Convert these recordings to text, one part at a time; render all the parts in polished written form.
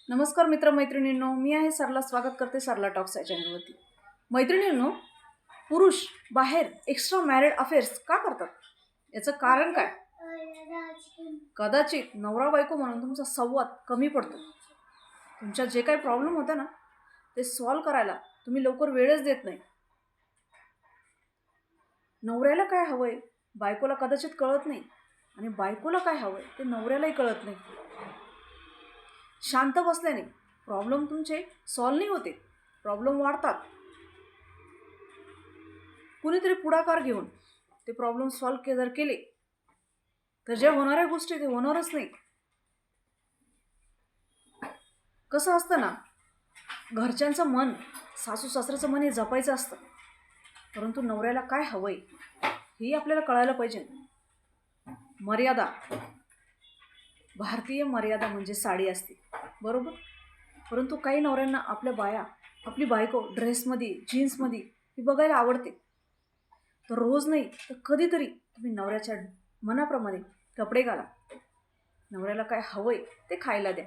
नमस्कार मित्रमैत्रिणींनो, मी आहे सरला. स्वागत करते सरला टॉक्स या चॅनलवरती. मैत्रिणींनो, पुरुष बाहेर एक्स्ट्रा मॅरिड अफेअर्स का करतात? याचं कारण काय? कदाचित नवरा बायको म्हणून तुमचा संवाद कमी पडतो. तुमच्या जे काही प्रॉब्लेम होता ना ते सॉल्व्ह करायला तुम्ही लवकर वेळच देत नाही. नवऱ्याला काय हवंय बायकोला कदाचित कळत नाही, आणि बायकोला काय हवंय ते नवऱ्यालाही कळत नाही. शांत बसल्याने प्रॉब्लेम तुमचे सॉल्व्ह नाही होते, प्रॉब्लेम वाढतात. कुणीतरी पुढाकार घेऊन ते प्रॉब्लेम सॉल्व्ह जर केले तर ज्या होणाऱ्या गोष्टी ते होणारच नाही. कसं असतं ना, घरच्यांचं मन, सासू सासऱ्याचं मन हे जपायचं असतं, परंतु नवऱ्याला काय हवंय हे आपल्याला कळायला पाहिजे. मर्यादा, भारतीय मर्यादा म्हणजे साडी असते, बरोबर. परंतु काही नवऱ्यांना आपली बायको ड्रेसमध्ये, जीन्समध्ये ही बघायला आवडते. तर रोज नाही तर कधीतरी तुम्ही नवऱ्याच्या मनाप्रमाणे कपडे घाला. नवऱ्याला काय हवंय ते खायला द्या.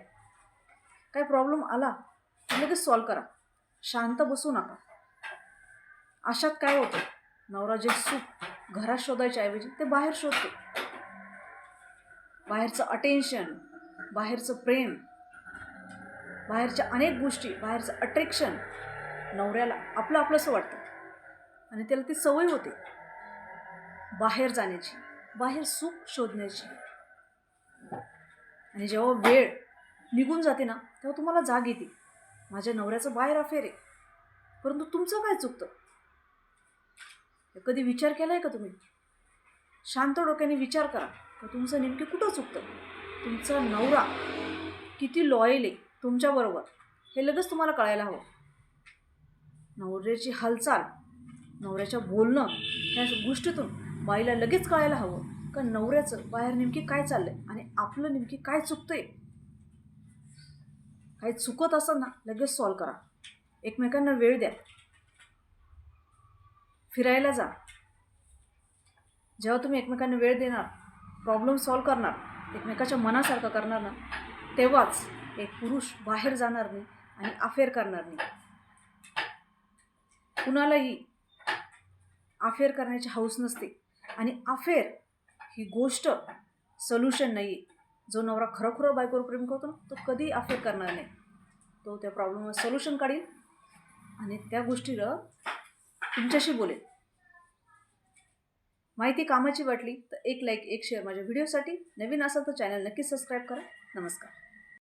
काय प्रॉब्लेम आला तर लगेच सॉल्व्ह करा. शांत बसू नका. अशात काय होतं, नवरा जे सुख घरात शोधायच्या ऐवजी ते बाहेर शोधतो. बाहेरचं अटेन्शन, बाहेरचं प्रेम, बाहेरच्या अनेक गोष्टी, बाहेरचं अट्रॅक्शन नवऱ्याला आपलं आपलंसं वाटतं, आणि त्याला ती सवय होते बाहेर जाण्याची, बाहेर सुख शोधण्याची. आणि जेव्हा वेळ निघून जाते ना तेव्हा तुम्हाला जाग येते, माझ्या नवऱ्याचं बाहेर अफेअर आहे. परंतु तुमचं काय चुकतं? कधी विचार केला आहे का तुम्ही? शांत डोक्याने विचार करा का तुमचं नेमके कुठं चुकतं. तुमचा नवरा किती लॉयल आहे तुमच्याबरोबर हे लगेच तुम्हाला कळायला हवं. नवऱ्याची हालचाल, नवऱ्याच्या बोलणं, ह्या गोष्टीतून बाईला लगेच कळायला हवं का नवऱ्याचं बाहेर नेमकी काय चाललंय आणि आपलं नेमकी काय चुकतंय. काही चुकत असेल ना लगेच सॉल्व्ह करा. एकमेकांना वेळ द्या. फिरायला जा. जेव्हा तुम्ही एकमेकांना वेळ देणार, प्रॉब्लेम सॉल्व्ह करणार, एकमेकाच्या मनासारखं करणार ना, तेव्हाच एक पुरुष बाहेर जाणार नाही आणि अफेअर करणार नाही. कुणालाही अफेअर करण्याची हौस नसते, आणि अफेअर ही गोष्ट सोल्युशन नाही आहे. जो नवरा खरोखर बायकोवर प्रेम करतो ना तो कधी अफेअर करणार नाही. तो त्या प्रॉब्लेमवर सोल्युशन काढेल आणि त्या गोष्टीला तुमच्याशी बोलेल. माहिती कामाची वाटली तर एक लाईक, एक शेअर माझ्या व्हिडिओसाठी. नवीन असाल तर चॅनल नक्की सबस्क्राईब करा. नमस्कार.